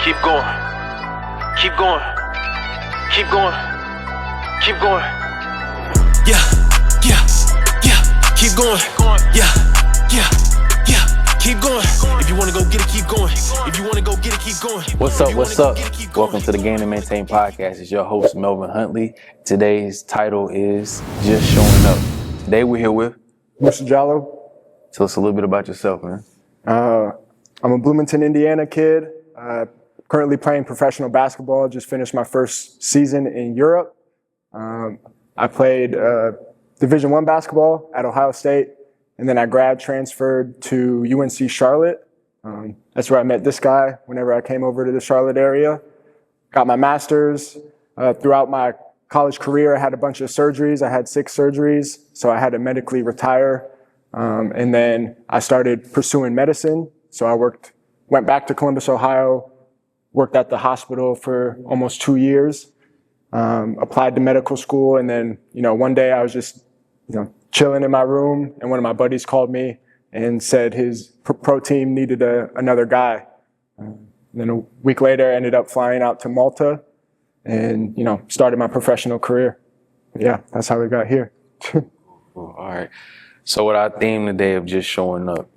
Keep going. Keep going. Keep going. Keep going. Yeah, yeah, yeah. Keep going. Yeah, yeah, yeah. Keep going. If you want to go get it, keep going. If you want to go get it, keep going. What's up? What's up? Welcome to the Gain and Maintain podcast. It's your host, Melvin Huntley. Today's title is Just Showing Up. Today we're here with Mr. Jallo. Tell us a little bit about yourself, man. I'm a Bloomington, Indiana kid. Currently playing professional basketball. Just finished my first season in Europe. I played Division I basketball at Ohio State, and then I grad transferred to UNC Charlotte. That's where I met this guy whenever I came over to the Charlotte area. Got my master's. Throughout my college career, I had a bunch of surgeries. I had 6 surgeries, so I had to medically retire. And then I started pursuing medicine. So I went back to Columbus, Ohio, worked at the hospital for almost 2 years, applied to medical school. And then, one day I was just, chilling in my room, and one of my buddies called me and said his pro team needed another guy. Then a week later, I ended up flying out to Malta and, started my professional career. Yeah, that's how we got here. All right. So with our theme today of just showing up,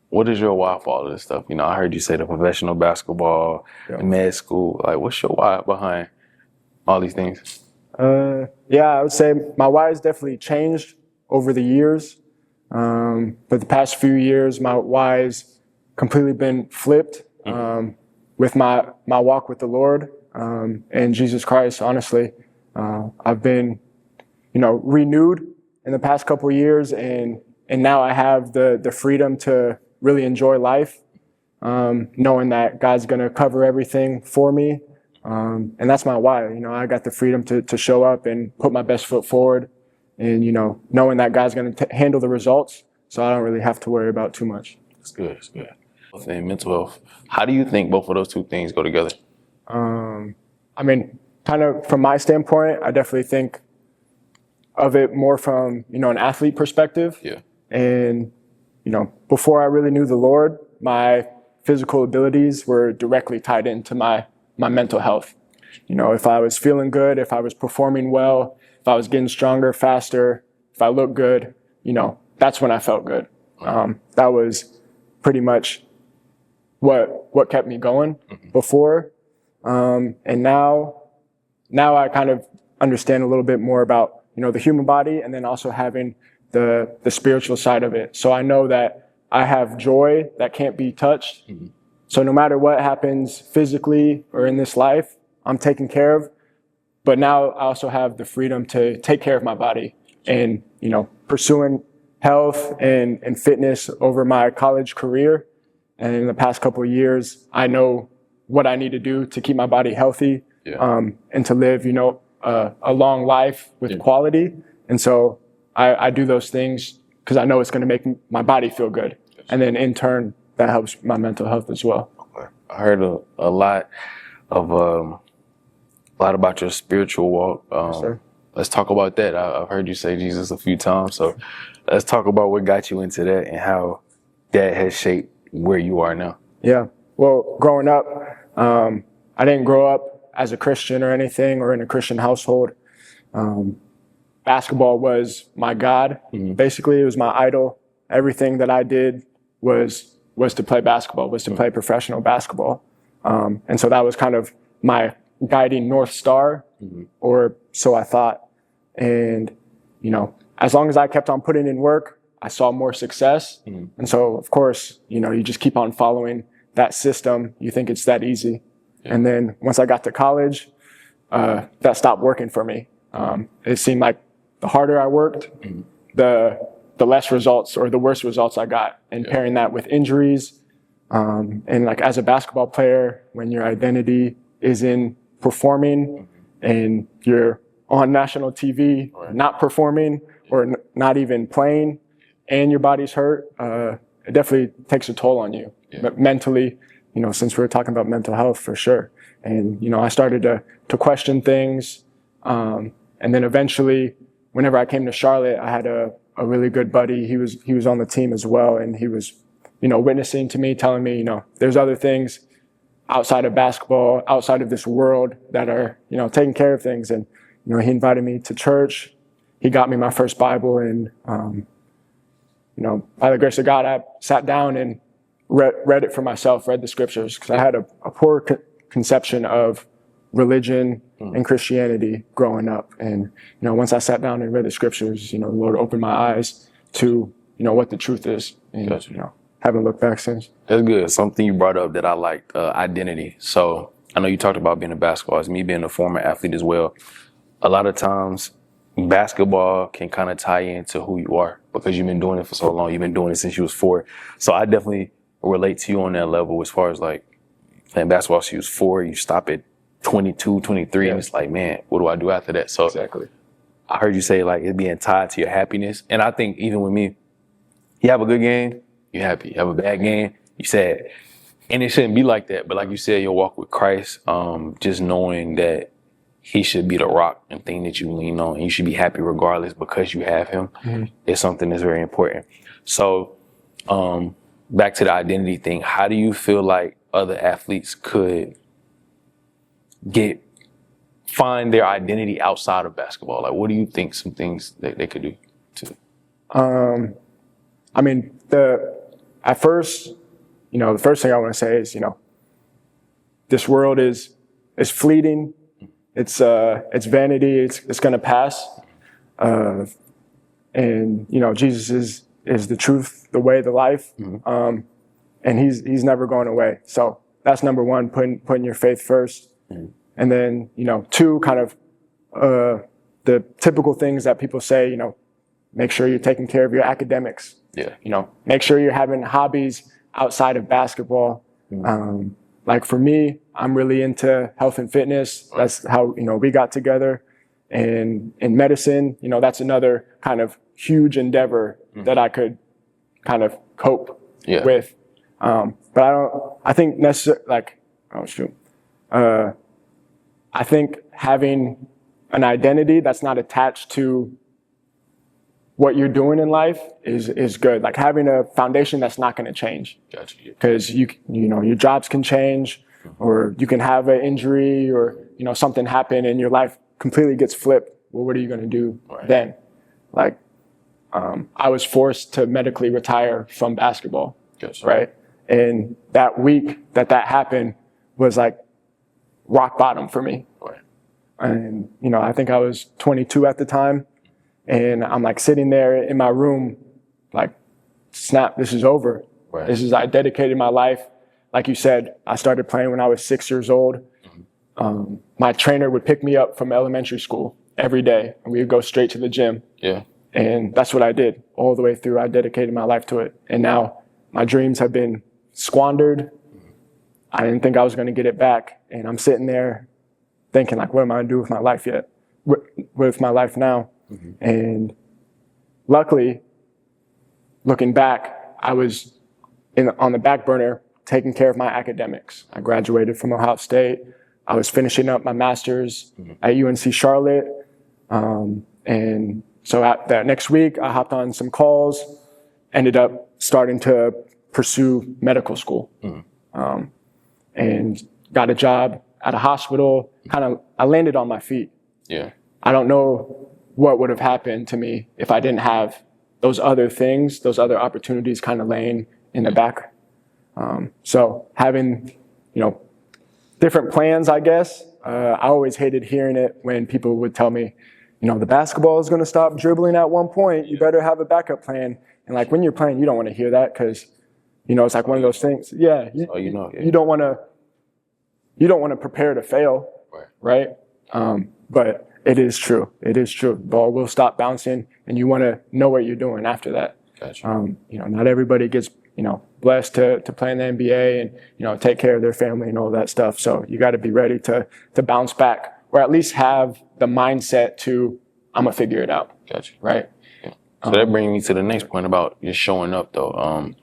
what is your why for all of this stuff? I heard you say the professional basketball, the med school. Like, what's your why behind all these things? I would say my why has definitely changed over the years. But the past few years, my why has completely been flipped with my walk with the Lord and Jesus Christ, honestly. I've been, renewed in the past couple of years, and now I have the freedom to really enjoy life, knowing that God's going to cover everything for me. And that's my why. I got the freedom to show up and put my best foot forward, and, knowing that God's going to handle the results, so I don't really have to worry about too much. That's good. That's good. And mental health. How do you think both of those two things go together? Kind of from my standpoint, I definitely think of it more from, an athlete perspective. Yeah. And, before I really knew the Lord, my physical abilities were directly tied into my mental health. If I was feeling good, if I was performing well, if I was getting stronger, faster, if I looked good, that's when I felt good. That was pretty much what kept me going before. And now I kind of understand a little bit more about, the human body, and then also having the spiritual side of it. So I know that I have joy that can't be touched. So no matter what happens physically or in this life, I'm taken care of. But now I also have the freedom to take care of my body and, pursuing health and fitness over my college career. And in the past couple of years, I know what I need to do to keep my body healthy, and to live, a long life with quality. And so I do those things because I know it's going to make my body feel good. And then in turn, that helps my mental health as well. I heard a lot about your spiritual walk. Yes, let's talk about that. I've heard you say Jesus a few times. So let's talk about what got you into that and how that has shaped where you are now. Yeah. Well, growing up, I didn't grow up as a Christian or anything or in a Christian household. Basketball was my God. Basically, it was my idol. Everything that I did was to play basketball, was to play professional basketball. And so that was kind of my guiding North Star, or so I thought. And, as long as I kept on putting in work, I saw more success. And so, of course, you just keep on following that system. You think it's that easy. And then once I got to college, that stopped working for me. It seemed like the harder I worked, the less results or the worse results I got. And pairing that with injuries, and like as a basketball player, when your identity is in performing and you're on national TV, not performing or not even playing, and your body's hurt, it definitely takes a toll on you. But mentally, since we're talking about mental health, for sure. And, I started to question things. And then eventually, whenever I came to Charlotte, I had a really good buddy. He was on the team as well. And he was, witnessing to me, telling me, there's other things outside of basketball, outside of this world that are, taking care of things. And, he invited me to church. He got me my first Bible. And, by the grace of God, I sat down and read it for myself, read the scriptures, because I had a poor conception of religion and Christianity growing up. And, once I sat down and read the scriptures, the Lord opened my eyes to, what the truth is. And, haven't looked back since. That's good. Something you brought up that I liked, identity. So I know you talked about being a basketball, as me being a former athlete as well. A lot of times basketball can kind of tie into who you are because you've been doing it for so long. You've been doing it since you was 4. So I definitely relate to you on that level as far as like playing basketball since you was 4, you stop at 22, 23, and it's like, man, what do I do after that? So Exactly. I heard you say like it being tied to your happiness. And I think even with me, you have a good game, you're happy. You have a bad game, you sad. And it shouldn't be like that. But like you said, your walk with Christ, just knowing that he should be the rock and thing that you lean on, and you should be happy regardless because you have him, is something that's very important. So back to the identity thing, how do you feel like other athletes could find their identity outside of basketball? Like, what do you think some things that they could do to? I mean, at first, the first thing I want to say is, this world is fleeting. It's vanity. It's going to pass. And, Jesus is the truth, the way, the life. And he's never going away. So that's number one, putting your faith first. And then, 2, kind of the typical things that people say, make sure you're taking care of your academics. Yeah. Make sure you're having hobbies outside of basketball. Like for me, I'm really into health and fitness. That's how, we got together. And in medicine, that's another kind of huge endeavor that I could kind of cope with. But I think necessarily, like, I think having an identity that's not attached to what you're doing in life is good. Like having a foundation that's not going to change. Gotcha. Because your jobs can change, or you can have an injury, or something happen and your life completely gets flipped. Well, what are you going to do then? Like, I was forced to medically retire from basketball. Gotcha. Right, and that week that happened was like rock bottom for me. Right. And I think I was 22 at the time. And I'm like sitting there in my room, like, snap, this is over. Right. I dedicated my life. Like you said, I started playing when I was 6 years old. My trainer would pick me up from elementary school every day, and we would go straight to the gym. Yeah. And that's what I did all the way through. I dedicated my life to it. And now my dreams have been squandered. I didn't think I was going to get it back. And I'm sitting there thinking, like, what am I going to do with my life yet? With my life now? And luckily, looking back, I was on the back burner taking care of my academics. I graduated from Ohio State. I was finishing up my master's at UNC Charlotte. And so that next week, I hopped on some calls, ended up starting to pursue medical school, and got a job at a hospital. I landed on my feet. Yeah. I don't know what would have happened to me if I didn't have those other things, those other opportunities kind of laying in the back. So having, different plans, I guess. I always hated hearing it when people would tell me, the basketball is going to stop dribbling at one point. You better have a backup plan. And like when you're playing, you don't want to hear that because, it's like one of those things. Yeah. You don't want to prepare to fail. Right. But it is true. It is true. The ball will stop bouncing, and you want to know what you're doing after that. Gotcha. Not everybody gets, blessed to play in the NBA and, take care of their family and all that stuff. So you got to be ready to bounce back, or at least have the mindset to, I'm gonna figure it out. Gotcha. Right. Yeah. So that brings me to the next point about just showing up though.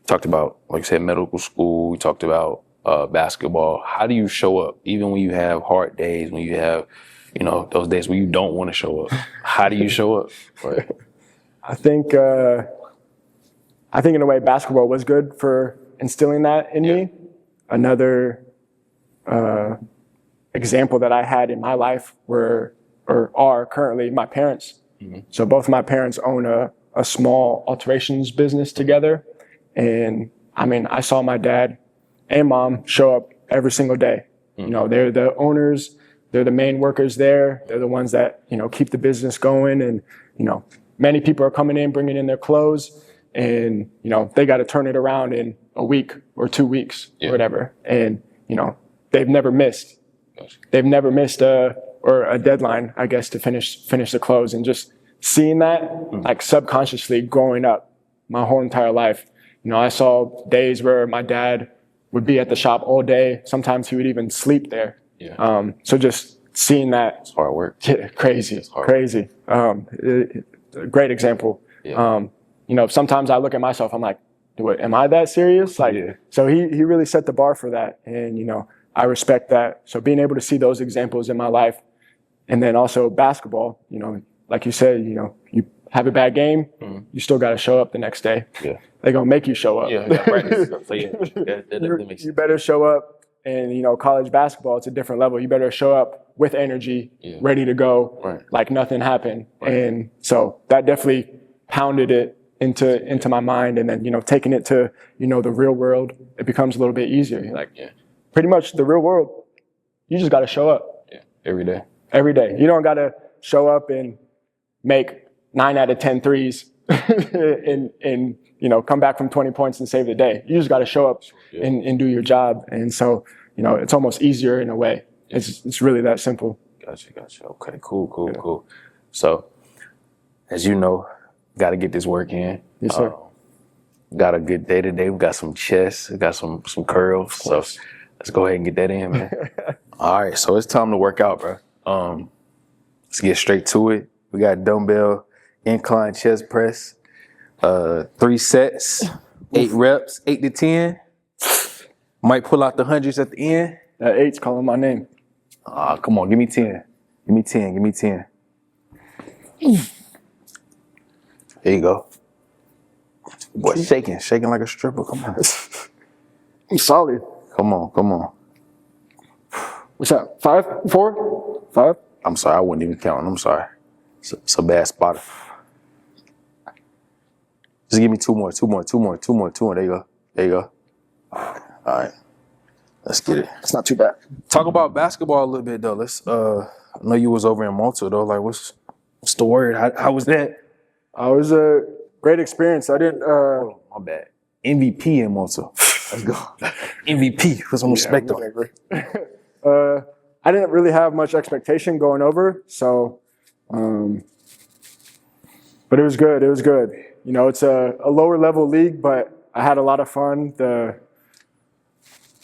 Talked about, like you said, medical school. We talked about basketball. How do you show up even when you have hard days, when you have those days where you don't want to show up? How do you show up? Right. I think in a way basketball was good for instilling that in me. Another example that I had in my life are currently my parents. So both of my parents own a small alterations business together. And I mean, I saw my dad and mom show up every single day. You know, they're the owners, they're the main workers there. They're the ones that, you know, keep the business going. And, you know, many people are coming in, bringing in their clothes, and, you know, they got to turn it around in a week or 2 weeks or whatever. And, you know, they've never missed. They've never missed a deadline, I guess, to finish the clothes. And just seeing that, like subconsciously growing up my whole entire life, you know, I saw days where my dad would be at the shop all day. Sometimes he would even sleep there. So just seeing that. It's hard work. Crazy. A great example. You know, sometimes I look at myself, I'm like, am I that serious? Like, so he really set the bar for that. And, you know, I respect that. So being able to see those examples in my life, and then also basketball, you know, like you said, you know, you have a bad game, you still got to show up the next day. They're going to make you show up. Practice. So that makes sense. You better show up. And, you know, college basketball, it's a different level. You better show up with energy, ready to go, like nothing happened. And so that definitely pounded it into my mind. And then, you know, taking it to, you know, the real world, it becomes a little bit easier. Like, pretty much the real world, you just got to show up. Every day. Every day. You don't got to show up and make 9 out of 10 threes and you know, come back from 20 points and save the day. You just got to show up and do your job. And so, you know, it's almost easier in a way. It's really that simple. Gotcha. Okay, cool. So, as you know, got to get this work in. Yes, sir. Got a good day today. We got some chest, we got some curls. So let's go ahead and get that in, man. All right, so it's time to work out, bro. Let's get straight to it. We got dumbbell incline chest press. 3 sets, 8 reps, 8 to 10. Might pull out the hundreds at the end. That 8's calling my name. Come on, give me 10. Give me 10. There you go. Boy, shaking like a stripper. Come on. I'm solid. Come on. What's that? 5, 4, 5? I'm sorry, I wasn't even counting. I'm sorry. It's a bad spotter. Just give me 2 more. There you go. All right. Let's get it. It's not too bad. Talk about basketball a little bit, though. Let's, I know you was over in Malta, though. Like, what's the word? How was that? It was a great experience. I didn't... Oh, my bad. MVP in Malta. Let's go. MVP. Put some respect on it. I didn't really have much expectation going over, so... but it was good. You know, it's a lower level league, but I had a lot of fun. The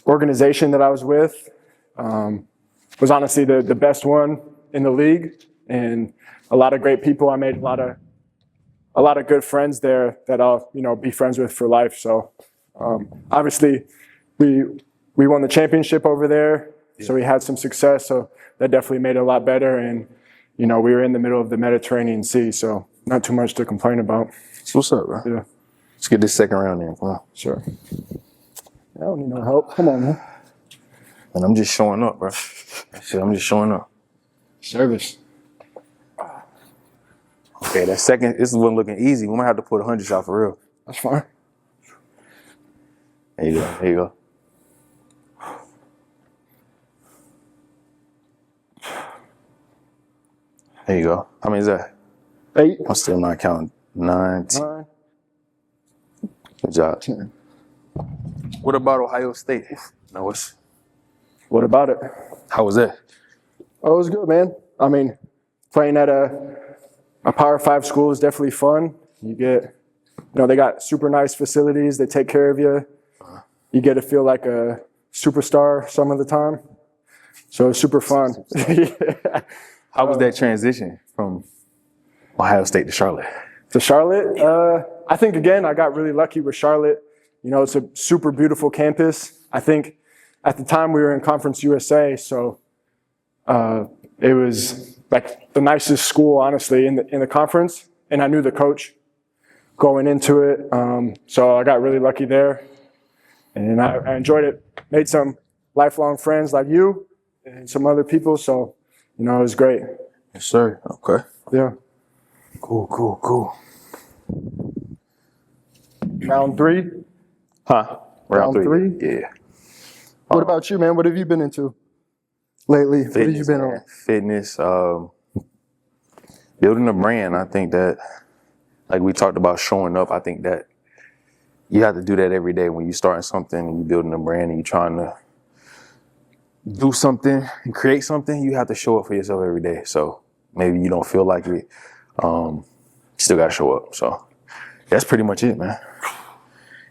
organization that I was with was honestly the best one in the league, and a lot of great people. I made a lot of good friends there that I'll, you know, be friends with for life. So obviously we won the championship over there, so we had some success. So that definitely made it a lot better. And you know, we were in the middle of the Mediterranean Sea, so not too much to complain about. So what's up, bro? Yeah. Let's get this second round in. Come on. Sure. I don't need no help. Come on, man. And I'm just showing up, bro. I'm just showing up. Service. Okay, that second, this one looking easy. We might have to put 100 shot for real. That's fine. There you go. There you go. How many is that? 8. I'm still not counting. 9, 10. 9. Good job. 10. What about Ohio State? No, What about it? how was that? Oh, it was good, man. I mean, playing at a Power 5 school is definitely fun. You get, you know, they got super nice facilities. They take care of you. You get to feel like a superstar some of the time. So it's super fun. Yeah. How was that transition from Ohio State to Charlotte? To Charlotte, I think, again, I got really lucky with Charlotte. You know, it's a super beautiful campus. I think at the time we were in Conference USA, so it was like the nicest school, honestly, in the conference. And I knew the coach going into it. So I got really lucky there. And I enjoyed it. Made some lifelong friends like you and some other people. So, it was great. Yes, sir. Okay. Yeah. Cool. Round 3. Huh? Round three? Yeah. What about you, man? What have you been into lately? What have you been on? Fitness, building a brand. I think that, like we talked about showing up, I think that you have to do that every day when you're starting something and you're building a brand and you're trying to do something and create something, you have to show up for yourself every day. So maybe you don't feel like it, you still got to show up. So that's pretty much it, man.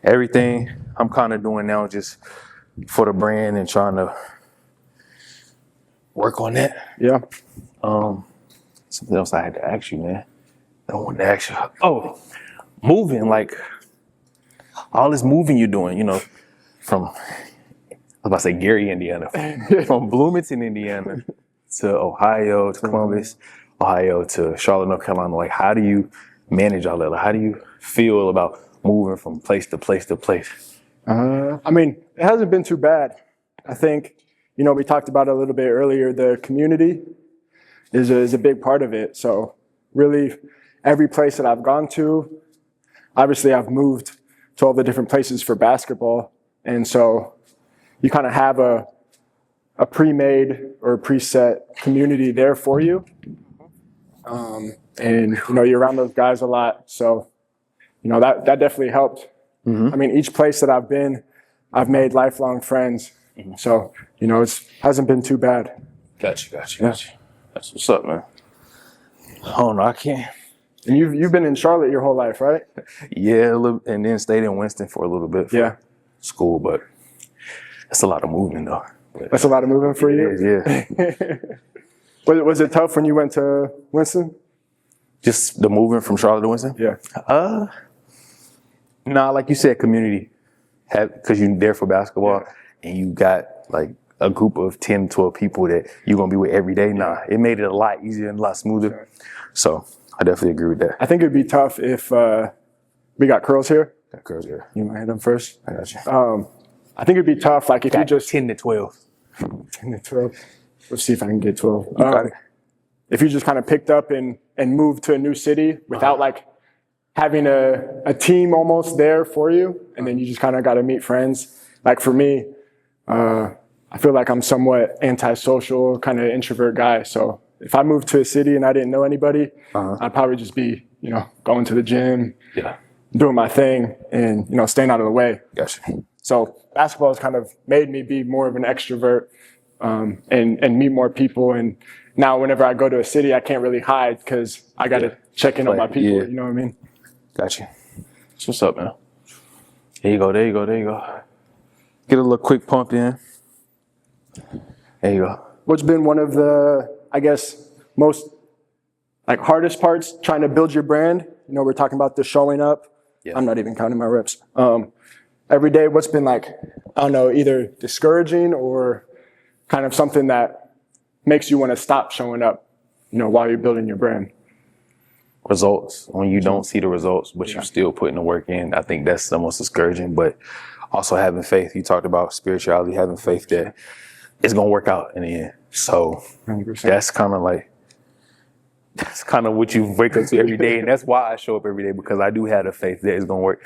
Everything I'm kind of doing now just for the brand and trying to work on that. Yeah. Something else I had to ask you, man. I wanted to ask you. Oh, moving, like all this moving you're doing, from, I was about to say Gary, Indiana, from Bloomington, Indiana to Ohio, to Columbus, Ohio to Charlotte, North Carolina. Like, how do you manage all that? Like, how do you feel about moving from place to place to place? I mean, it hasn't been too bad. I think, we talked about it a little bit earlier. The community is a big part of it. So really, every place that I've gone to, obviously I've moved to all the different places for basketball. And so you kind of have a pre-made or preset community there for you. And, you're around those guys a lot. So, that definitely helped. Mm-hmm. I mean, each place that I've been, I've made lifelong friends. Mm-hmm. So, it hasn't been too bad. Got you. That's what's up, man. Oh, no, I can't. And you've been in Charlotte your whole life, right? Yeah, a little, and then stayed in Winston for a little bit for school, but that's a lot of moving, though. That's a lot of moving for you? Yeah. Was it tough when you went to Winston? Just the moving from Charlotte to Winston? Yeah. Nah, like you said, community. Because you're there for basketball and you got like a group of 10, 12 people that you're going to be with every day. Nah, it made it a lot easier and a lot smoother. So I definitely agree with that. I think it'd be tough if we got curls here. Got girls here. You want to hit them first? I got you. I think it'd be tough, like if you just 10 to 12. 10 to 12. Let's see if I can get 12. You got it. If you just kind of picked up and moved to a new city without like having a team almost there for you, and then you just kind of got to meet friends. Like for me, I feel like I'm somewhat antisocial, kind of introvert guy. So if I moved to a city and I didn't know anybody, I'd probably just be, going to the gym, doing my thing, and staying out of the way. Gotcha. So basketball has kind of made me be more of an extrovert and meet more people. And now whenever I go to a city, I can't really hide because I got to check in on my people. You know what I mean? Gotcha. That's what's up, man. There you go. Get a little quick pump in. There you go. What's been one of the, I guess, most hardest parts trying to build your brand? We're talking about the showing up. Yeah. I'm not even counting my reps. Every day, what's been I don't know, either discouraging or kind of something that makes you want to stop showing up, while you're building your brand? Results. When you don't see the results, but you're still putting the work in, I think that's the most discouraging. But also having faith. You talked about spirituality, having faith that it's going to work out in the end. So 100%. That's kind of what you wake up to every day. And that's why I show up every day, because I do have the faith that it's going to work.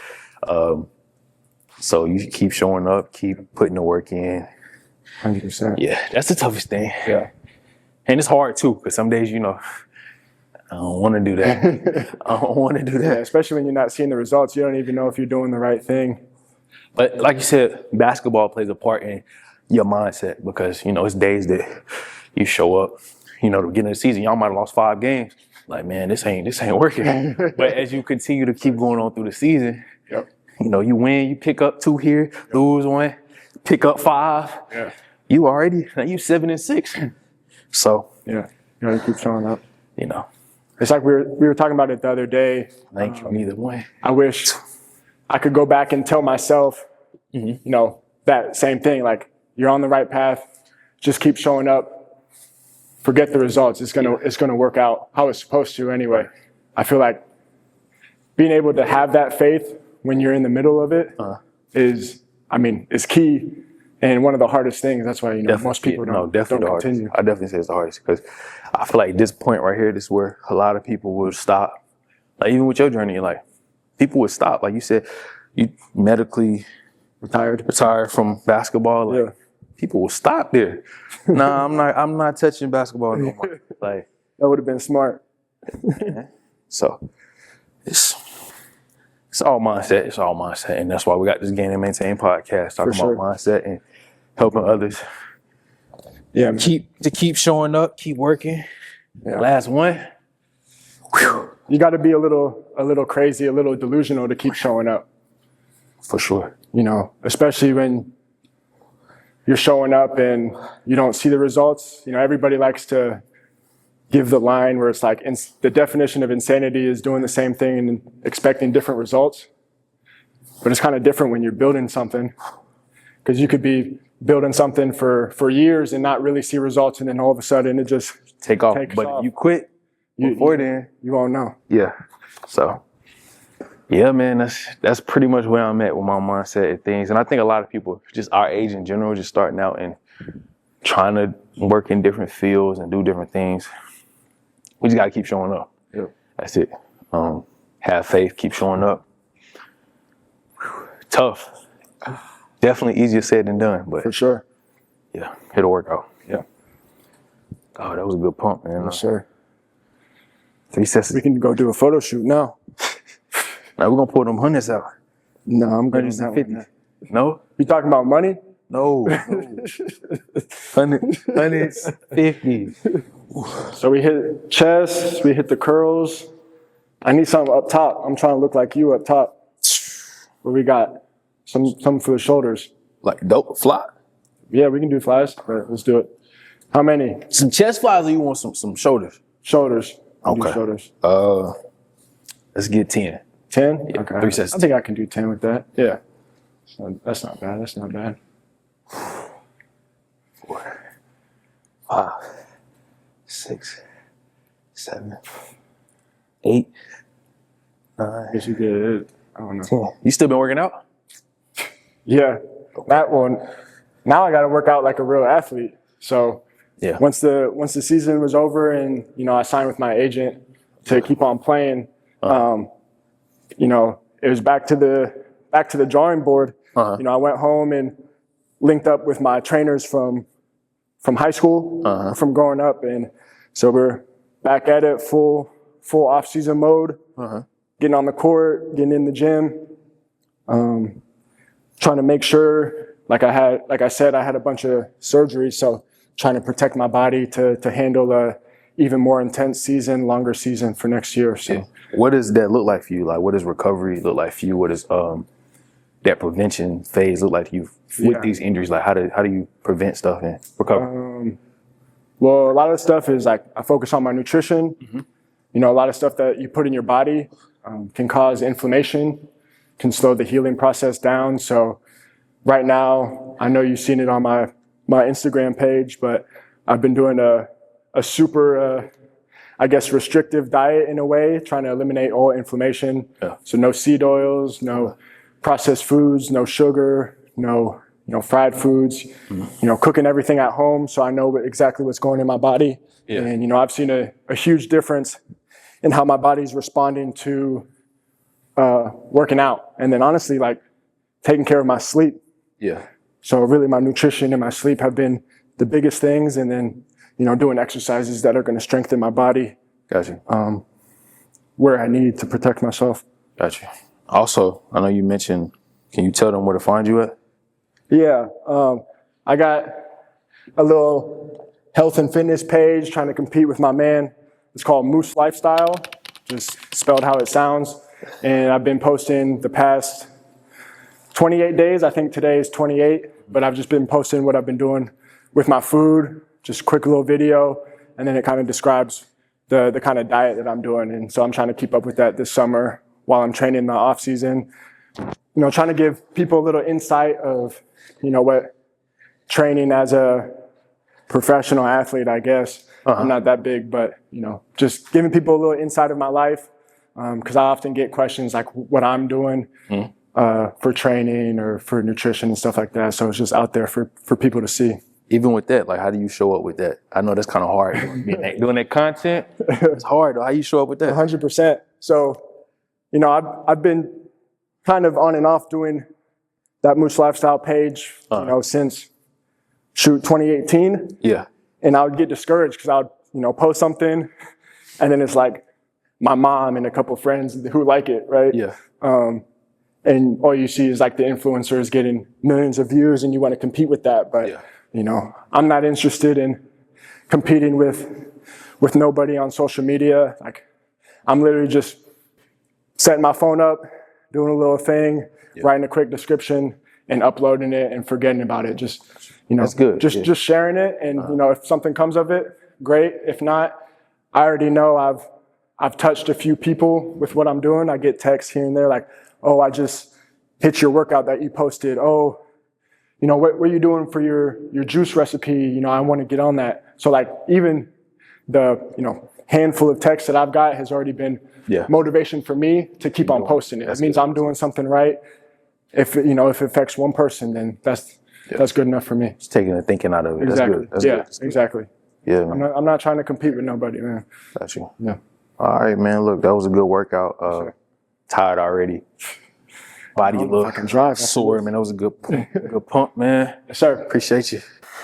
So you keep showing up, keep putting the work in. 100%. Yeah, that's the toughest thing. Yeah. And it's hard too, because some days, I don't want to do that. Yeah, especially when you're not seeing the results. You don't even know if you're doing the right thing. But like you said, basketball plays a part in your mindset, because, it's days that you show up, the beginning of the season, y'all might have lost 5 games. Like, man, this ain't working. But as you continue to keep going on through the season, you win, you pick up 2 here, lose 1, pick up 5. Yeah. You 7-6. So yeah, you gotta keep showing up. It's like we were talking about it the other day. Thank you. Either way, I wish I could go back and tell myself, that same thing. Like, you're on the right path. Just keep showing up. Forget the results. It's gonna work out how it's supposed to anyway. I feel like being able to have that faith when you're in the middle of it is key And one of the hardest things, that's why, most people don't definitely the continue. hardest. I definitely say it's the hardest because I feel like this point right here, this is where a lot of people will stop. Like even with your journey in life, people would stop. Like you said, you medically retired from basketball. Like, people will stop there. Nah, I'm not touching basketball no more. Like that would have been smart. So it's all mindset. It's all mindset, and that's why we got this Gain and Maintain podcast talking about mindset and helping others. Yeah, keep showing up, keep working. Yeah. Last one. Whew. You got to be a little crazy, a little delusional to keep showing up. For sure. Especially when you're showing up and you don't see the results. Everybody likes to give the line where it's like the definition of insanity is doing the same thing and expecting different results. But it's kind of different when you're building something, because you could be building something for years and not really see results, and then all of a sudden it just takes off. But if you quit before then, you won't know. Yeah. So yeah, man, that's pretty much where I'm at with my mindset and things. And I think a lot of people, just our age in general, just starting out and trying to work in different fields and do different things. We just got to keep showing up. Yep. That's it. Have faith, keep showing up. Tough. Definitely easier said than done, but for sure. Yeah, it'll work out. Yeah. Oh, that was a good pump, man. Yes, sir. 3 sets. We can go do a photo shoot now. Now we're gonna pull them hundreds out. No, I'm good on that one. No? You talking about money? No. 150. So we hit chest, we hit the curls. I need something up top. I'm trying to look like you up top. What we got? Something for the shoulders. Like dope fly? Yeah, we can do flies. But let's do it. How many? Some chest flies, or you want some shoulders? Shoulders. Okay. Shoulders. Let's get 10. 10? Yeah, okay. 3 sets. I think I can do 10 with that. Yeah. That's not bad. That's not bad. 4, 5, 6, 7, 8, 9. I guess you did. I don't know. 10. You still been working out? Yeah. That one. Now I got to work out like a real athlete. So yeah. Once the season was over and I signed with my agent to keep on playing, it was back to the drawing board. I went home and linked up with my trainers from high school, from growing up, and so we're back at it, full off-season mode, getting on the court, getting in the gym, trying to make sure, like I said, I had a bunch of surgeries, so trying to protect my body to handle a even more intense season, longer season for next year. So, yeah. What does that look like for you? Like, what does recovery look like for you? What does that prevention phase look like to you with these injuries? Like, how do you prevent stuff and recover? Well, a lot of the stuff is like I focus on my nutrition. A lot of stuff that you put in your body can cause inflammation, can slow the healing process down. So right now, I know you've seen it on my Instagram page, but I've been doing a super, restrictive diet in a way, trying to eliminate all inflammation. Yeah. So no seed oils, no processed foods, no sugar, no fried foods, cooking everything at home. So I know exactly what's going in my body. Yeah. And, I've seen a huge difference in how my body's responding to working out. And then honestly, like taking care of my sleep. Yeah. So really my nutrition and my sleep have been the biggest things. And then, doing exercises that are going to strengthen my body. Gotcha. Where I need to protect myself. Gotcha. Also, I know you mentioned, can you tell them where to find you at? Yeah. I got a little health and fitness page trying to compete with my man. It's called Moose Lifestyle, just spelled how it sounds. And I've been posting the past 28 days. I think today is 28, but I've just been posting what I've been doing with my food, just a quick little video. And then it kind of describes the kind of diet that I'm doing. And so I'm trying to keep up with that this summer while I'm training the off season. Trying to give people a little insight of, what training as a professional athlete, I guess. I'm not that big, but, just giving people a little insight of my life. Because I often get questions like what I'm doing. for training or for nutrition and stuff like that. So it's just out there for people to see. Even with that, like, how do you show up with that? I know that's kind of hard. Doing that content, it's hard. Though. How you show up with that? 100%. So, you know, I've been kind of on and off doing that Moose Lifestyle page, you know, since 2018. Yeah. And I would get discouraged because I would, you know, post something, and then it's like my mom and a couple of friends who like it, right? Yeah. And all you see is like the influencers getting millions of views, and you want to compete with that, but. Yeah. You know, I'm not interested in competing with nobody on social media. Like, I'm literally just setting my phone up, doing a little thing, writing a quick description, and uploading it and forgetting about it. Just, you know, that's good. Just sharing it, and you know, if something comes of it, great. If not, I already know I've touched a few people with what I'm doing. I get texts here and there like, "Oh, I just hit your workout that you posted. Oh, you know, what are you doing for your juice recipe? You know, I want to get on that." So like even the, you know, handful of texts that I've got has already been motivation for me to keep on posting it. It means I'm doing something right. If, you know, if it affects one person, then that's good enough for me. It's taking the thinking out of it. Exactly. That's good. That's good. Exactly. Yeah, man. I'm not trying to compete with nobody, man. Got you. Yeah. All right, man. Look, that was a good workout. Tired already. Body look sore, man. That was a good pump, man. Yes, sir. Appreciate you.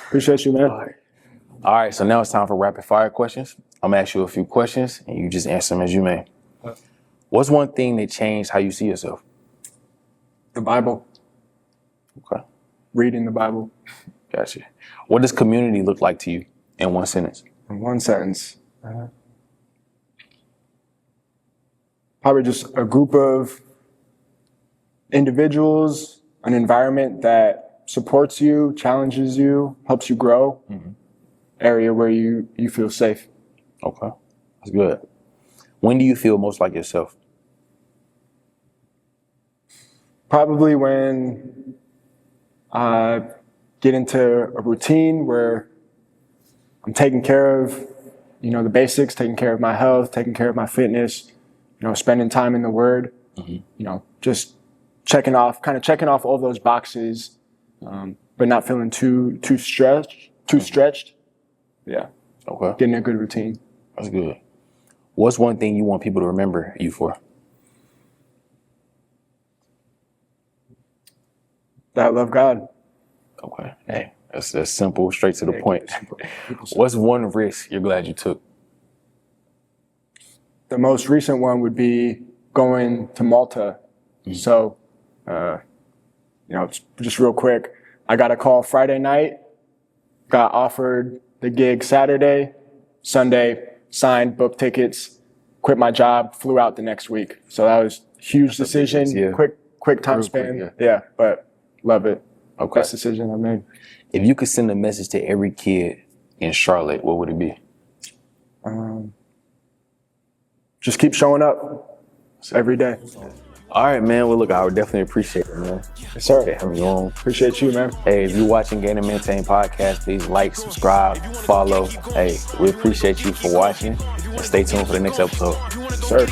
Appreciate you, man. All right, so now it's time for rapid fire questions. I'm gonna ask you a few questions, and you just answer them as you may. What's one thing that changed how you see yourself? The Bible. Okay. Reading the Bible. Gotcha. What does community look like to you in one sentence? In one sentence. Probably just a group of individuals, an environment that supports you, challenges you, helps you grow, area where you feel safe. Okay, that's good. When do you feel most like yourself? Probably when I get into a routine where I'm taking care of, you know, the basics, taking care of my health, taking care of my fitness, you know, spending time in the Word, you know, just checking off all those boxes, but not feeling too stretched. Yeah. Okay. Getting a good routine. That's good. What's one thing you want people to remember you for? That I love God. Okay. Hey, that's simple, straight to the point. What's one risk you're glad you took? The most recent one would be going to Malta. So, you know, just real quick, I got a call Friday night, got offered the gig Saturday, Sunday, signed, booked tickets, quit my job, flew out the next week. So that was a huge decision, quick time span. Yeah, but love it. Okay. Best decision I made. If you could send a message to every kid in Charlotte, what would it be? Just keep showing up every day. All right, man. Well, look, I would definitely appreciate it, man. Yes, sir. Okay, have me on. Appreciate you, man. Hey, if you're watching Gain and Maintain podcast, please like, subscribe, follow. Hey, we appreciate you for watching, and stay tuned for the next episode. Yes, sir.